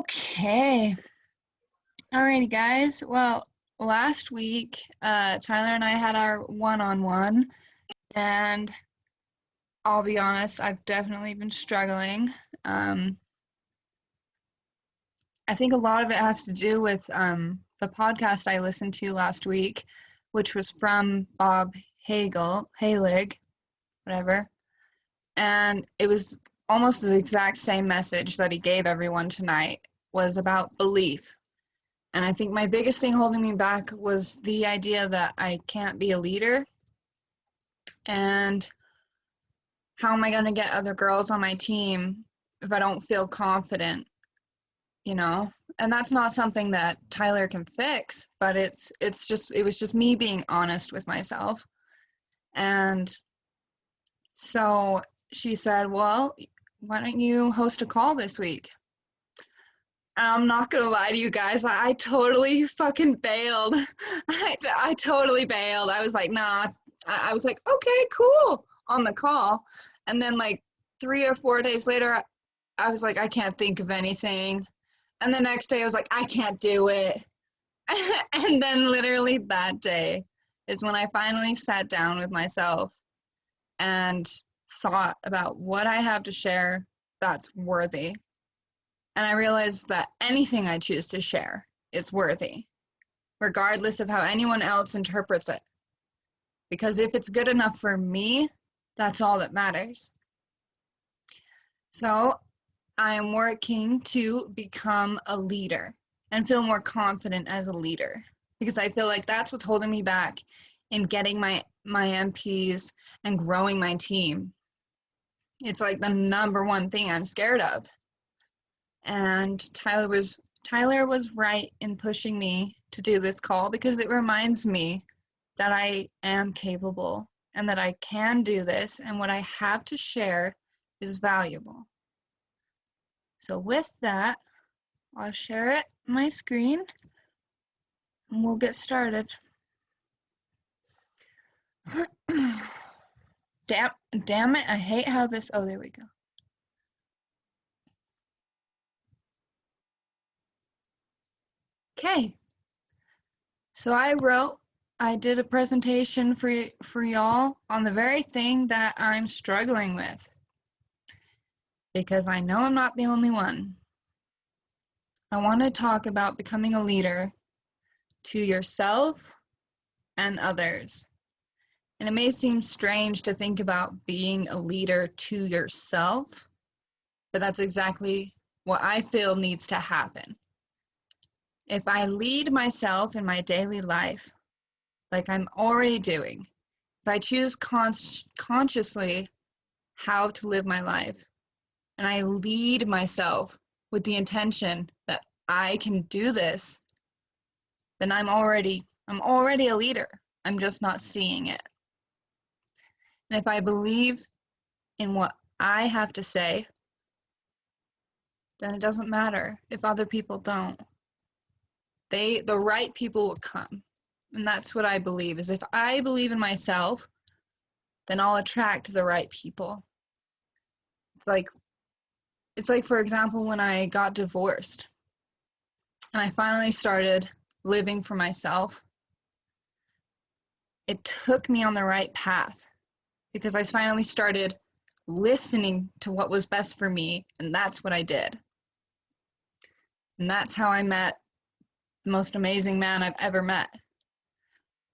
Okay. Alrighty, guys. Well, last week, Tyler and I had our one-on-one, and I'll be honest, I've definitely been struggling. I think a lot of it has to do with the podcast I listened to last week, which was from Bob Halig, whatever. And it was almost the exact same message that he gave everyone tonight, was about belief. And I think my biggest thing holding me back was the idea that I can't be a leader. And how am I going to get other girls on my team if I don't feel confident, you know? And that's not something that Tyler can fix, but it was just me being honest with myself. And so she said, "Well, why don't you host a call this week?" I'm not gonna lie to you guys, I totally fucking bailed. I totally bailed. I was like, nah. I was like, okay, cool, on the call. And then like 3 or 4 days later, I was like, I can't think of anything. And the next day I was like, I can't do it. And then literally that day is when I finally sat down with myself and thought about what I have to share that's worthy. And I realized that anything I choose to share is worthy, regardless of how anyone else interprets it. Because if it's good enough for me, that's all that matters. So I am working to become a leader and feel more confident as a leader, because I feel like that's what's holding me back in getting my MPs and growing my team. It's like the number one thing I'm scared of. And Tyler was right in pushing me to do this call, because it reminds me that I am capable and that I can do this, and what I have to share is valuable. So with that, I'll share it on my screen and we'll get started. Damn it, I hate how this, oh, there we go. Okay, so I did a presentation for y'all on the very thing that I'm struggling with, because I know I'm not the only one. I want to talk about becoming a leader to yourself and others. And it may seem strange to think about being a leader to yourself, but that's exactly what I feel needs to happen. If I lead myself in my daily life, like I'm already doing, if I choose consciously how to live my life, and I lead myself with the intention that I can do this, then I'm already a leader. I'm just not seeing it. And if I believe in what I have to say, then it doesn't matter if other people don't. The right people will come. And that's what I believe, is if I believe in myself, then I'll attract the right people. It's like, for example, when I got divorced and I finally started living for myself, it took me on the right path, because I finally started listening to what was best for me, and that's what I did. And that's how I met the most amazing man I've ever met.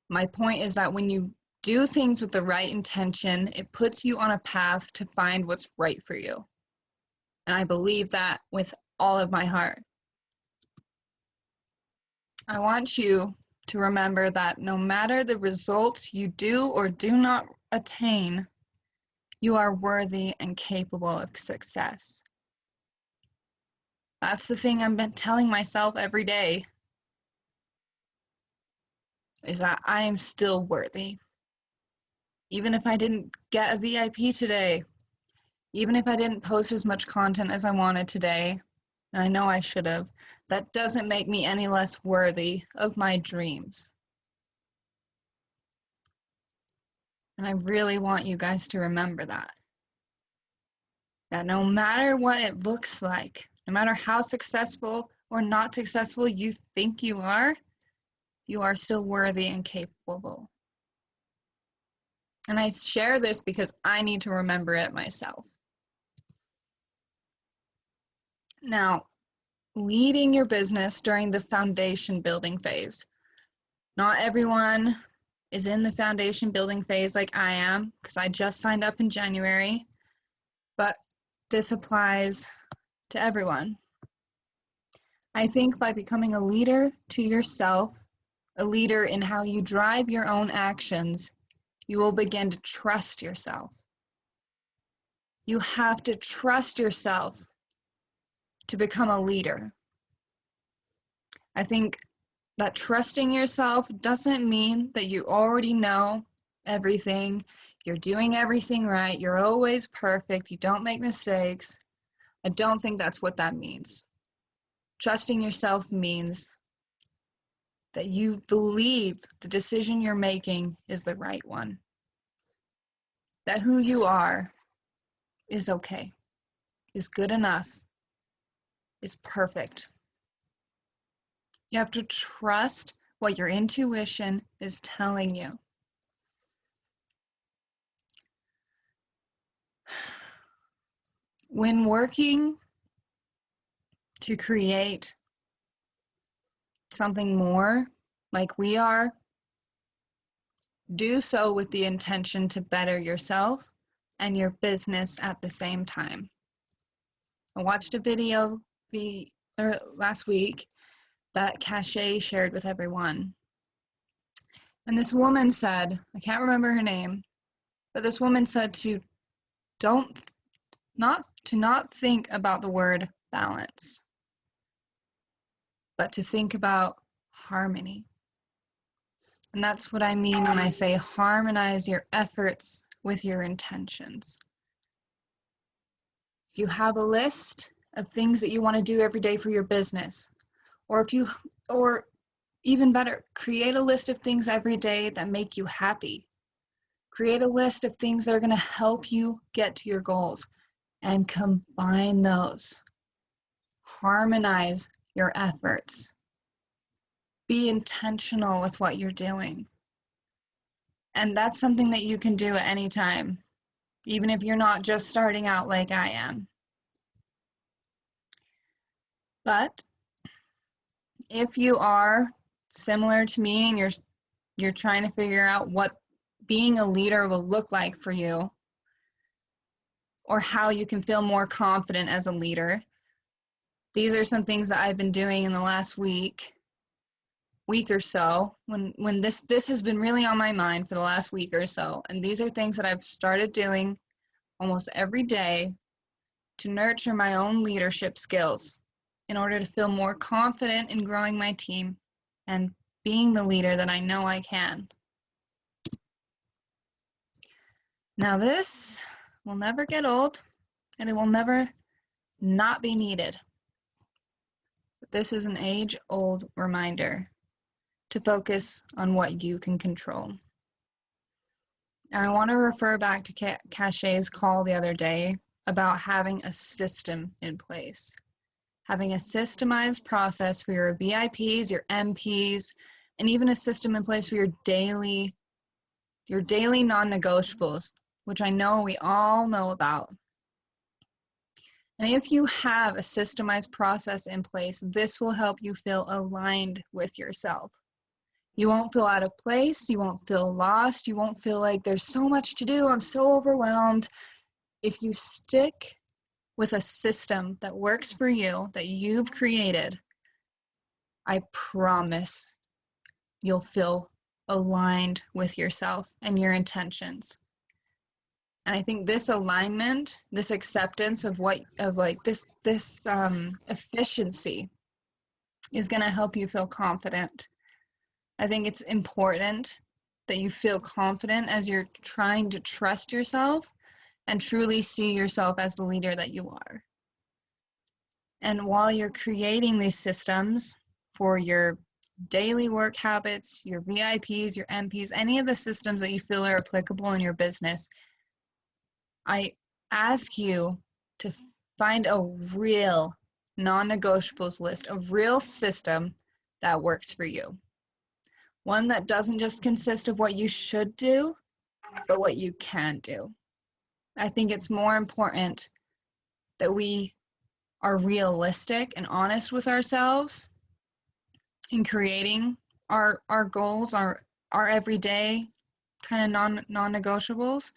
My point is that when you do things with the right intention, it puts you on a path to find what's right for you. And I believe that with all of my heart. I want you to remember that no matter the results you do or do not attain, you are worthy and capable of success. That's the thing I've been telling myself every day, is that I am still worthy. Even if I didn't get a VIP today, even if I didn't post as much content as I wanted today, and I know I should have, that doesn't make me any less worthy of my dreams. And I really want you guys to remember that. That no matter what it looks like, No matter how successful or not successful you think you are still worthy and capable. And I share this because I need to remember it myself. Now, leading your business during the foundation building phase. Not everyone is in the foundation building phase like I am, because I just signed up in January, but this applies to everyone. I think by becoming a leader to yourself, a leader in how you drive your own actions, you will begin to trust yourself. You have to trust yourself to become a leader. I think that trusting yourself doesn't mean that you already know everything, you're doing everything right, you're always perfect, you don't make mistakes. I don't think that's what that means. Trusting yourself means that you believe the decision you're making is the right one. That who you are is okay, is good enough, is perfect. You have to trust what your intuition is telling you. When working to create something more like we are, do so with the intention to better yourself and your business at the same time. I watched a video last week that Cache shared with everyone. And this woman said, I can't remember her name, but this woman said to not think about the word balance, but to think about harmony. And that's what I mean when I say harmonize your efforts with your intentions. You have a list of things that you want to do every day for your business, or even better, create a list of things every day that make you happy. Create a list of things that are going to help you get to your goals and combine those. Harmonize your efforts. Be intentional with what you're doing. And that's something that you can do at any time, even if you're not just starting out like I am. But if you are similar to me and you're trying to figure out what being a leader will look like for you, or how you can feel more confident as a leader, these are some things that I've been doing in the last week or so, when this has been really on my mind for the last week or so. And these are things that I've started doing almost every day to nurture my own leadership skills in order to feel more confident in growing my team and being the leader that I know I can. Now this will never get old, and it will never not be needed. But this is an age-old reminder to focus on what you can control. Now I want to refer back to Cache's call the other day about having a system in place. Having a systemized process for your VIPs, your MPs, and even a system in place for your daily non-negotiables, which I know we all know about. And if you have a systemized process in place, this will help you feel aligned with yourself. You won't feel out of place, you won't feel lost, you won't feel like there's so much to do, I'm so overwhelmed. If you stick with a system that works for you, that you've created, I promise you'll feel aligned with yourself and your intentions. And I think this alignment, this acceptance of this efficiency is going to help you feel confident. I think it's important that you feel confident as you're trying to trust yourself and truly see yourself as the leader that you are. And while you're creating these systems for your daily work habits, your VIPs, your MPs, any of the systems that you feel are applicable in your business, I ask you to find a real non-negotiables list, a real system that works for you. One that doesn't just consist of what you should do, but what you can do. I think it's more important that we are realistic and honest with ourselves in creating our goals, our everyday kind of non-negotiables.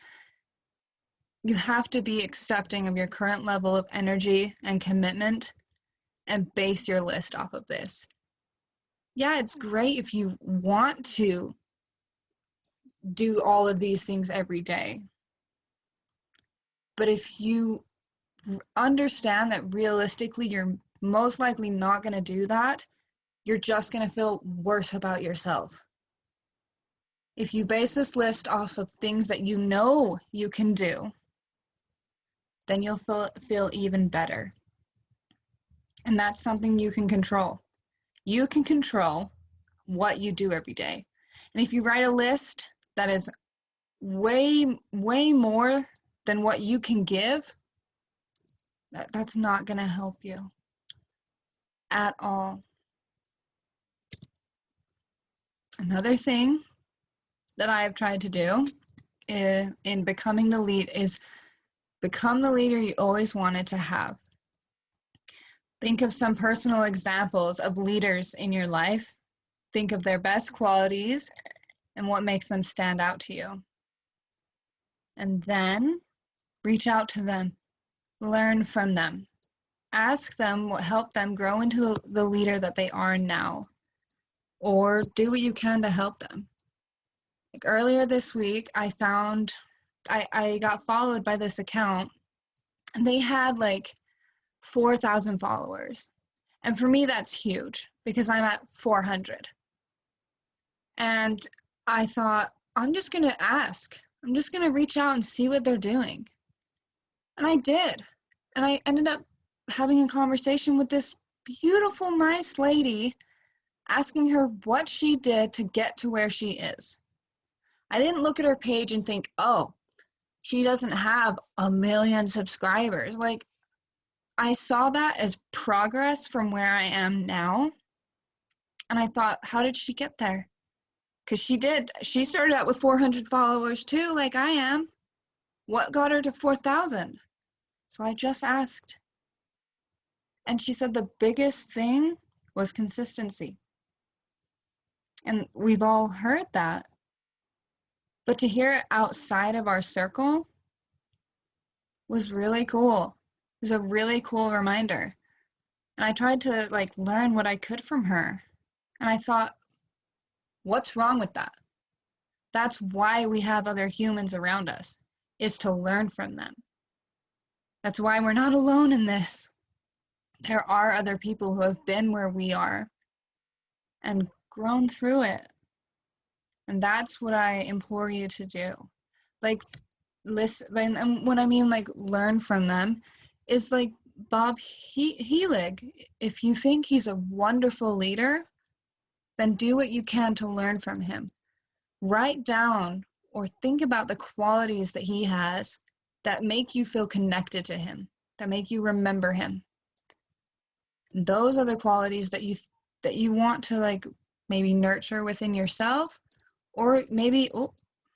You have to be accepting of your current level of energy and commitment and base your list off of this. Yeah, it's great if you want to do all of these things every day. But if you understand that realistically you're most likely not going to do that, you're just going to feel worse about yourself. If you base this list off of things that you know you can do, then you'll feel even better. And that's something you can control. You can control what you do every day. And if you write a list that is way more than what you can give, that's not going to help you at all. Another thing that I have tried to do in becoming the lead is become the leader you always wanted to have. Think of some personal examples of leaders in your life. Think of their best qualities and what makes them stand out to you. And then reach out to them, learn from them, ask them what helped them grow into the leader that they are now, or do what you can to help them. Like earlier this week, I got followed by this account, and they had like 4,000 followers. And for me, that's huge because I'm at 400. And I thought, I'm just going to ask. I'm just going to reach out and see what they're doing. And I did. And I ended up having a conversation with this beautiful, nice lady, asking her what she did to get to where she is. I didn't look at her page and think, oh, she doesn't have 1 million subscribers. Like, I saw that as progress from where I am now. And I thought, how did she get there? Because she did. She started out with 400 followers too, like I am. What got her to 4,000? So I just asked. And she said the biggest thing was consistency. And we've all heard that. But to hear it outside of our circle was really cool. It was a really cool reminder. And I tried to learn what I could from her. And I thought, what's wrong with that? That's why we have other humans around us, is to learn from them. That's why we're not alone in this. There are other people who have been where we are and grown through it. And that's what I implore you to do. Listen, and what I mean learn from them is like Bob Helig. If you think he's a wonderful leader, then do what you can to learn from him. Write down or think about the qualities that he has that make you feel connected to him, that make you remember him. Those are the qualities that you want to maybe nurture within yourself, or maybe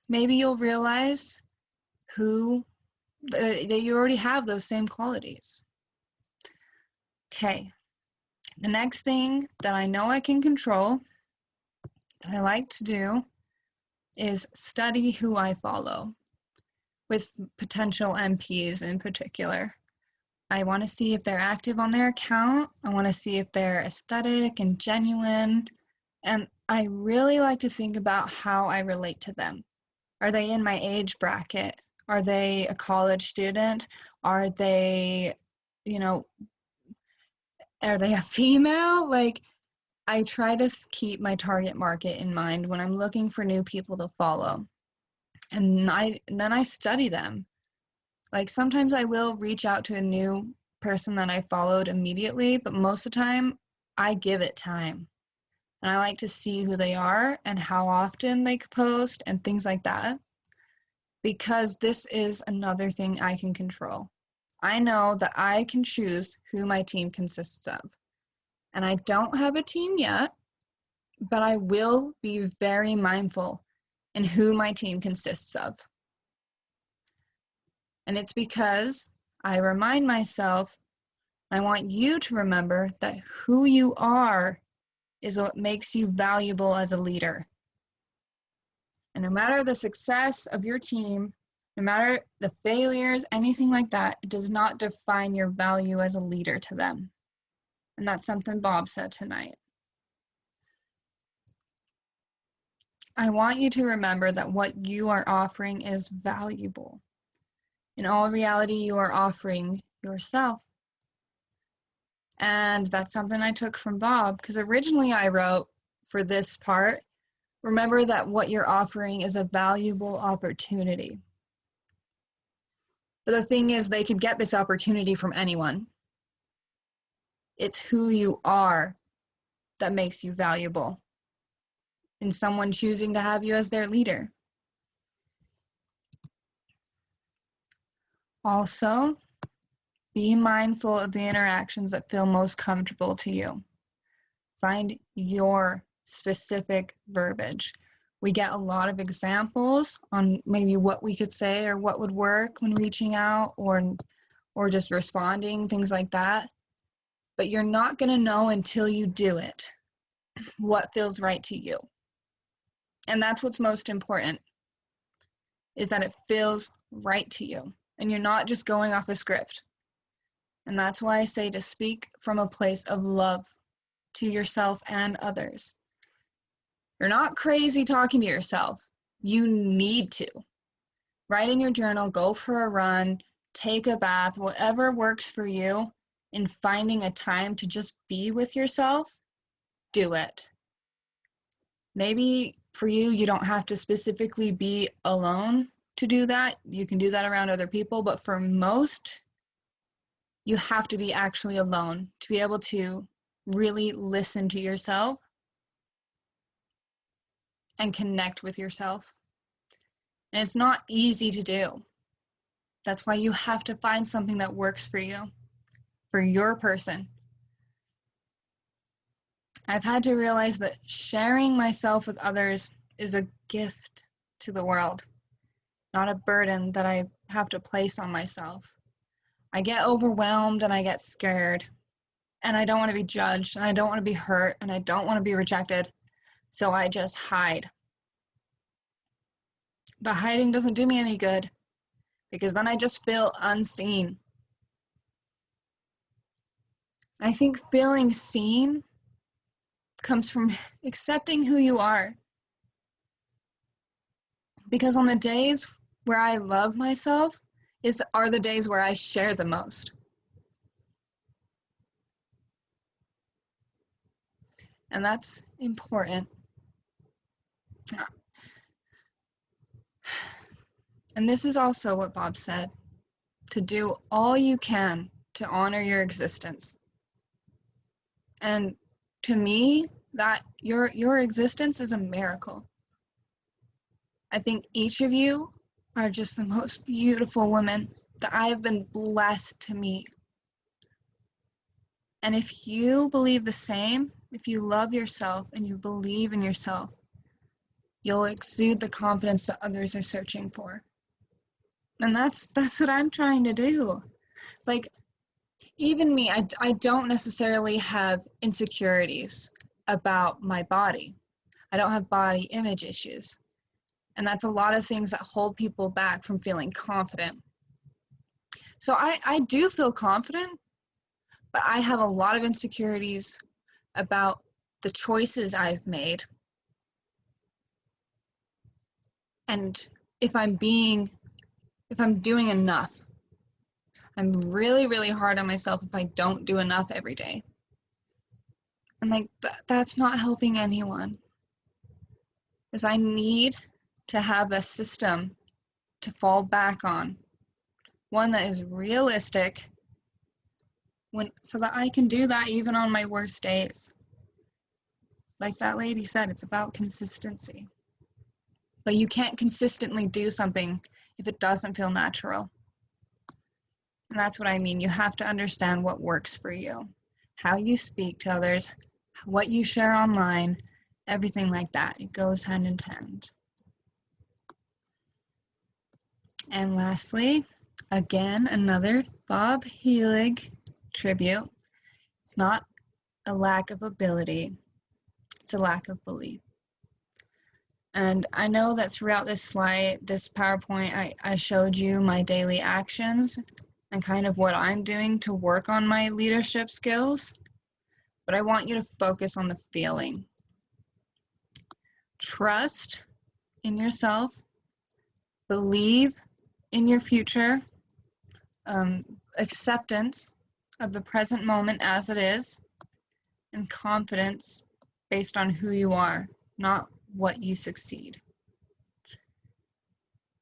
you'll realize that you already have those same qualities. Okay, the next thing that I know I can control, that I like to do, is study who I follow, with potential MPs in particular. I want to see if they're active on their account. I want to see if they're aesthetic and genuine. And I really like to think about how I relate to them. Are they in my age bracket? Are they a college student? Are they, are they a female? I try to keep my target market in mind when I'm looking for new people to follow. And then I study them. Sometimes I will reach out to a new person that I followed immediately, but most of the time I give it time. And I like to see who they are and how often they post and things like that. Because this is another thing I can control. I know that I can choose who my team consists of. And I don't have a team yet, but I will be very mindful in who my team consists of. And it's because I remind myself, I want you to remember that who you are is what makes you valuable as a leader. And no matter the success of your team, no matter the failures, anything like that, it does not define your value as a leader to them. And that's something Bob said tonight. I want you to remember that what you are offering is valuable. In all reality, you are offering yourself. And that's something I took from Bob, because originally I wrote for this part, remember that what you're offering is a valuable opportunity. But the thing is, they could get this opportunity from anyone. It's who you are that makes you valuable, in someone choosing to have you as their leader. Also, be mindful of the interactions that feel most comfortable to you. Find your specific verbiage. We get a lot of examples on maybe what we could say or what would work when reaching out or just responding, things like that. But you're not going to know until you do it what feels right to you. And that's what's most important, is that it feels right to you and you're not just going off a script. And that's why I say to speak from a place of love to yourself and others. You're not crazy talking to yourself. You need to. Write in your journal, go for a run, take a bath, whatever works for you, in finding a time to just be with yourself, do it. Maybe for you, you don't have to specifically be alone to do that. You can do that around other people, but for most, you have to be actually alone to be able to really listen to yourself and connect with yourself. And it's not easy to do. That's why you have to find something that works for you, for your person. I've had to realize that sharing myself with others is a gift to the world, not a burden that I have to place on myself. I get overwhelmed and I get scared, and I don't want to be judged, and I don't want to be hurt, and I don't want to be rejected, so I just hide. But hiding doesn't do me any good, because then I just feel unseen. I think feeling seen comes from accepting who you are. Because on the days where I love myself are the days where I share the most. And that's important. And this is also what Bob said, to do all you can to honor your existence. And to me, that your existence is a miracle. I think each of you are just the most beautiful women that I have been blessed to meet. And if you believe the same, if you love yourself and you believe in yourself, you'll exude the confidence that others are searching for. And that's what I'm trying to do. Like, even me, I don't necessarily have insecurities about my body. I don't have body image issues. And that's a lot of things that hold people back from feeling confident. So I do feel confident, but I have a lot of insecurities about the choices I've made. And if I'm doing enough. I'm really, really hard on myself if I don't do enough every day. And like that's not helping anyone. Because I need to have a system to fall back on. One that is realistic, so that I can do that even on my worst days. Like that lady said, it's about consistency. But you can't consistently do something if it doesn't feel natural. And that's what I mean. You have to understand what works for you, how you speak to others, what you share online, everything like that. It goes hand in hand. And lastly, again, another Bob Helig tribute. It's not a lack of ability, it's a lack of belief. And I know that throughout this slide, this PowerPoint, I showed you my daily actions and kind of what I'm doing to work on my leadership skills. But I want you to focus on the feeling. Trust in yourself, believe in your future, acceptance of the present moment as it is, and confidence based on who you are, not what you succeed.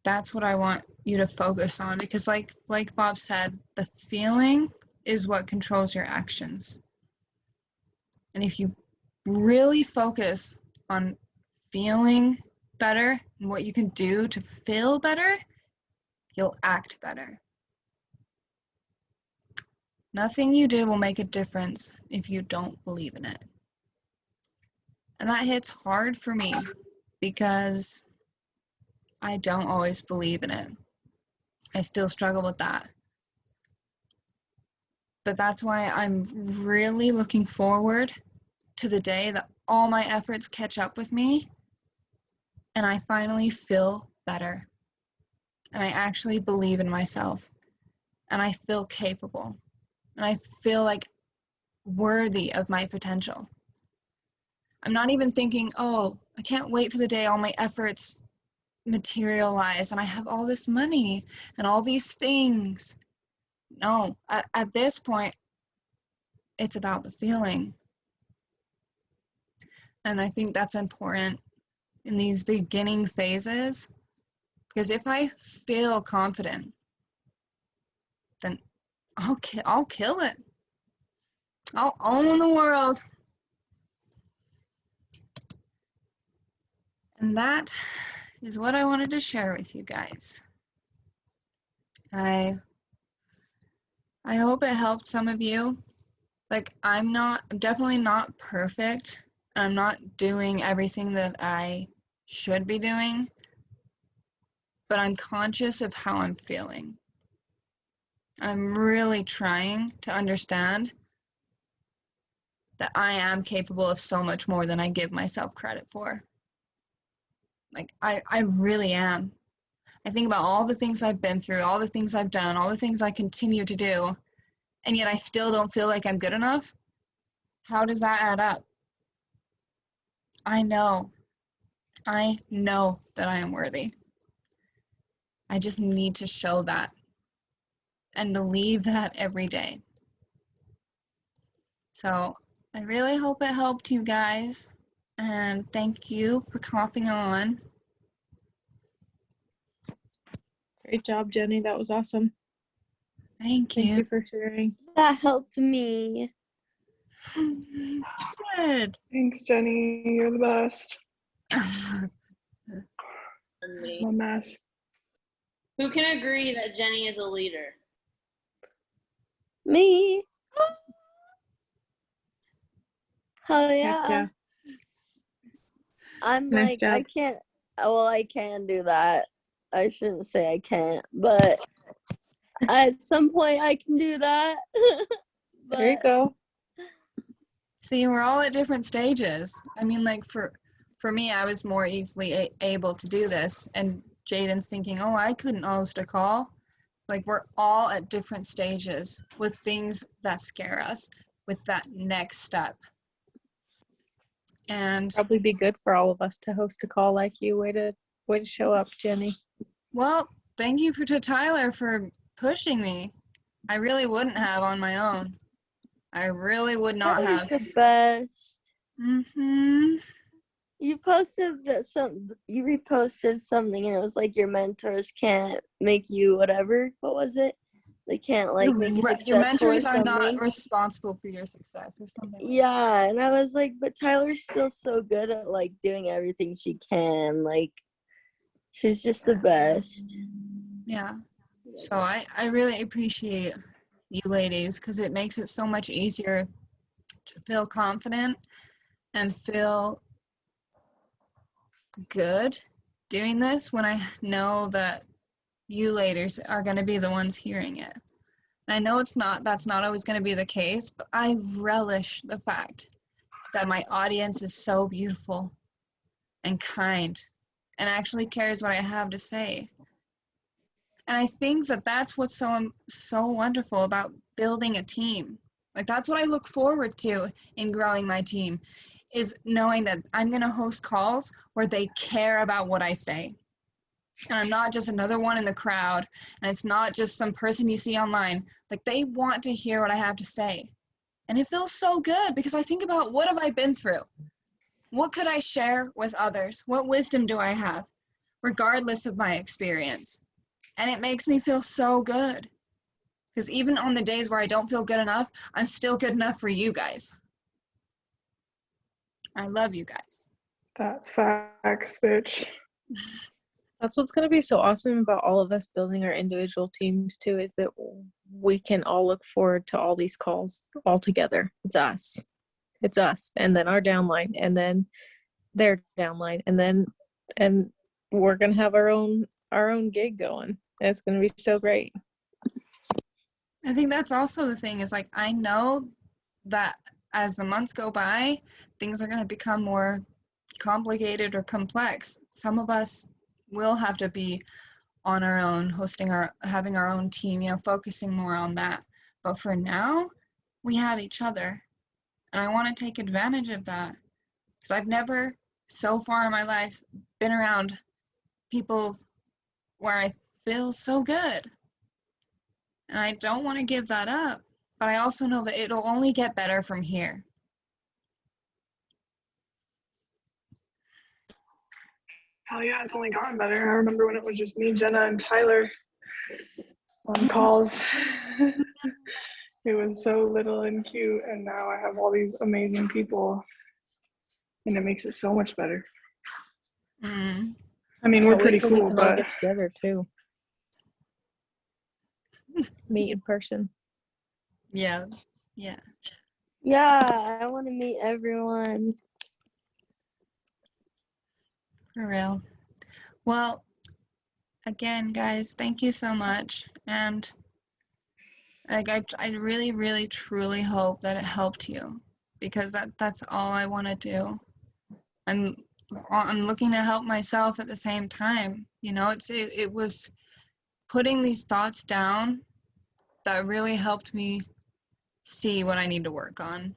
That's what I want you to focus on, because like Bob said, the feeling is what controls your actions. And if you really focus on feeling better and what you can do to feel better, you'll act better. Nothing you do will make a difference if you don't believe in it. And that hits hard for me because I don't always believe in it. I still struggle with that. But that's why I'm really looking forward to the day that all my efforts catch up with me and I finally feel better. And I actually believe in myself. And I feel capable. And I feel like worthy of my potential. I'm not even thinking, oh, I can't wait for the day all my efforts materialize and I have all this money and all these things. No, at this point, it's about the feeling. And I think that's important in these beginning phases, because if I feel confident, then I'll kill it. I'll own the world. And that is what I wanted to share with you guys. I hope it helped some of you. Like, I'm definitely not perfect. I'm not doing everything that I should be doing, but I'm conscious of how I'm feeling. I'm really trying to understand that I am capable of so much more than I give myself credit for. Like, I really am. I think about all the things I've been through, all the things I've done, all the things I continue to do, and yet I still don't feel like I'm good enough. How does that add up? I know that I am worthy. I just need to show that and believe that every day. So I really hope it helped you guys, and thank you for hopping on. Great job, Jenny. That was awesome. Thank Thank you. you for sharing. That helped me. Good. Thanks, Jenny. You're the best. I'm a mess. Who can agree that Jenny is a leader? Me. Oh Heck yeah. yeah. I'm Nice like, I job. can't. Well, I can do that. I shouldn't say I can't, but at some point I can do that. There you But go. See, we're all at different stages. I mean, like for me, I was more easily able to do this, and Jaden's thinking, oh, I couldn't host a call. Like, we're all at different stages with things that scare us, with that next step. And Probably be good for all of us to host a call like you. Way to show up, Jenny. well, thank you to Tyler for pushing me. I really wouldn't have on my own. I really would not that was have. the best. Mm-hmm. You posted that you reposted something, and it was like your mentors can't make you whatever. What was it? They can't like make you Your successful or mentors are not something. responsible for your success or something. Yeah, and I was like, but Tyler's still so good at like doing everything she can. Like, she's just the best. Yeah. So I really appreciate you ladies because it makes it so much easier to feel confident and feel good doing this when I know that you ladies are going to be the ones hearing it. And I know that's not always going to be the case, but I relish the fact that my audience is so beautiful and kind and actually cares what I have to say. And I think that that's what's so wonderful about building a team. Like that's what I look forward to in growing my team, is knowing that I'm going to host calls where they care about what I say. And I'm not just another one in the crowd, and it's not just some person you see online. Like they want to hear what I have to say. And it feels so good because I think about, what have I been through? What could I share with others? What wisdom do I have, regardless of my experience? And it makes me feel so good. Because even on the days where I don't feel good enough, I'm still good enough for you guys. I love you guys. That's facts, bitch. That's what's going to be so awesome about all of us building our individual teams too, is that we can all look forward to all these calls all together. It's us, and then our downline, and then their downline, and we're going to have our own gig going. It's going to be so great. I think that's also the thing, is like, I know that as the months go by, things are going to become more complicated or complex. Some of us will have to be on our own, having our own team, focusing more on that. But for now, we have each other. And I want to take advantage of that, because I've never, so far in my life, been around people where I feel so good. And I don't want to give that up, but I also know that it'll only get better from here. Hell yeah, it's only gotten better. I remember when it was just me, Jenna, and Tyler on calls. It was so little and cute, and now I have all these amazing people, and it makes it so much better. Mm. I mean, we're Can't wait pretty till we cool, can all but get together too. Meet in person. Yeah. Yeah, I want to meet everyone. For real. Well, again, guys, thank you so much. And like, I really, really, truly hope that it helped you, because that's all I want to do. I'm looking to help myself at the same time. It was putting these thoughts down that really helped me see what I need to work on.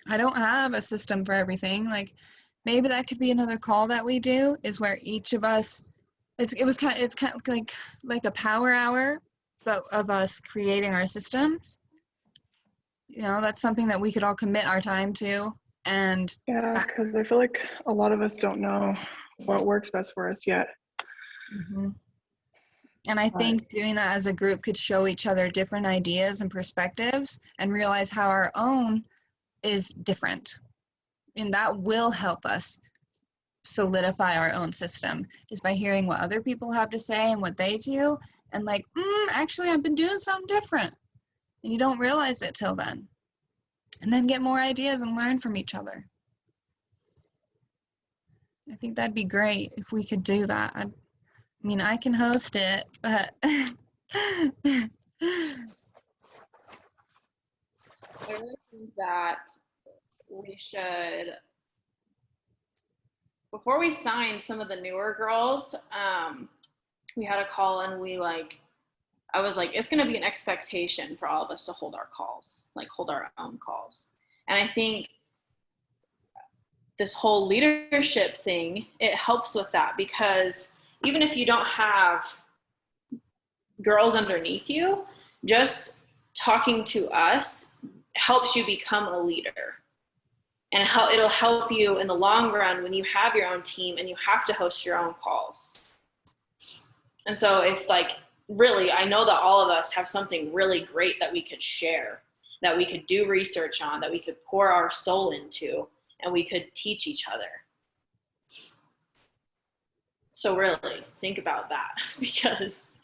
I don't have a system for everything. Like, maybe that could be another call that we do, is where each of us, it's kind of like a power hour, but of us creating our systems. That's something that we could all commit our time to. And yeah, because I feel like a lot of us don't know what works best for us yet. mm-hmm. And I think doing that as a group could show each other different ideas and perspectives, and realize how our own is different. And that will help us solidify our own system, is by hearing what other people have to say and what they do, and like, actually I've been doing something different, and you don't realize it till then, and then get more ideas and learn from each other. I think that'd be great if we could do that. I mean, I can host it, but I really think that we should, before we signed some of the newer girls, we had a call, and I was like, it's going to be an expectation for all of us to hold our calls, like hold our own calls. And I think this whole leadership thing, it helps with that, because even if you don't have girls underneath you, just talking to us helps you become a leader. And it'll help you in the long run when you have your own team and you have to host your own calls. And so it's like, really, I know that all of us have something really great that we could share, that we could do research on, that we could pour our soul into, and we could teach each other. So really think about that, because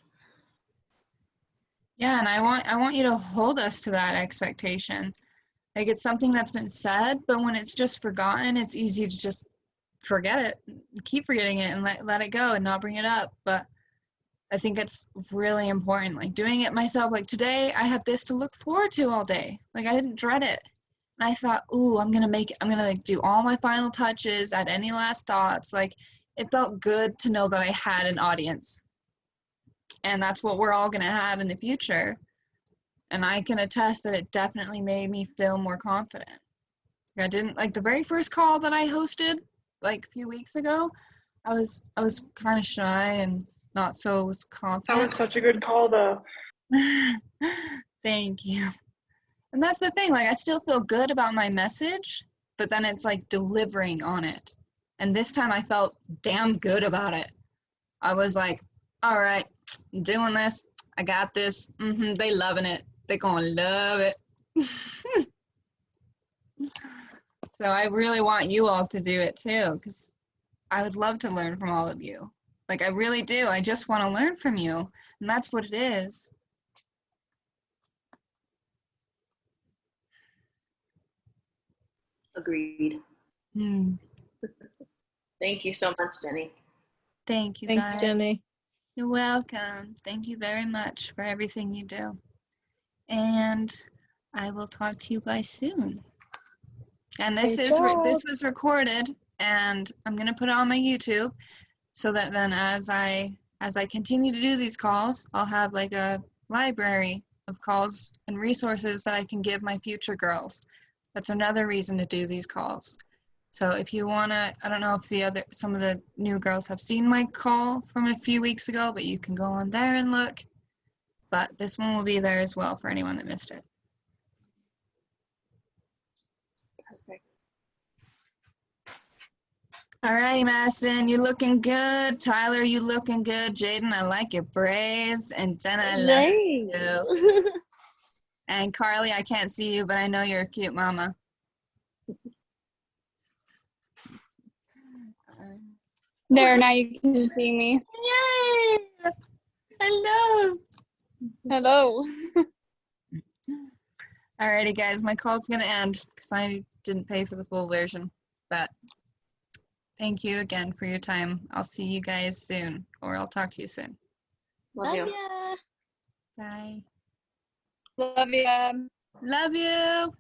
Yeah, and I want you to hold us to that expectation. Like it's something that's been said, but when it's just forgotten, it's easy to just forget it, keep forgetting it and let it go and not bring it up. But I think it's really important. Like doing it myself, like today I had this to look forward to all day. Like I didn't dread it. And I thought, ooh, I'm gonna make it, I'm gonna like do all my final touches, add any last thoughts. Like it felt good to know that I had an audience. And that's what we're all gonna have in the future. And I can attest that it definitely made me feel more confident. I didn't like the very first call that I hosted like a few weeks ago. I was kind of shy and not so That was confident. such a good call, though. Thank you. And that's the thing, like I still feel good about my message, but then it's like delivering on it. And this time I felt damn good about it. I was like, all right, I'm doing this. I got this. They loving it. They gonna love it. So I really want you all to do it too, because I would love to learn from all of you. Like I really do. I just want to learn from you. And that's what it is. Agreed. Thank you so much, Jenny. Thank you, Thanks, guys. Jenny. You're welcome. Thank you very much for everything you do. And I will talk to you guys soon. And this Great is job. this was recorded, and I'm gonna put it on my YouTube, so that then as I continue to do these calls, I'll have like a library of calls and resources that I can give my future girls. That's another reason to do these calls. So if you wanna, I don't know if some of the new girls have seen my call from a few weeks ago, but you can go on there and look. But this one will be there as well for anyone that missed it. Perfect. All right, Madison, you looking good. Tyler, you looking good. Jaden, I like your braids. And Jenna, I love you. Thanks. And Carly, I can't see you, but I know you're a cute mama. There, now you can see me. Yay! Hello. Hello. Alrighty, guys, my call's gonna end because I didn't pay for the full version. But thank you again for your time. I'll see you guys soon, or I'll talk to you soon. Love you. ya. Bye. Love ya. Love you.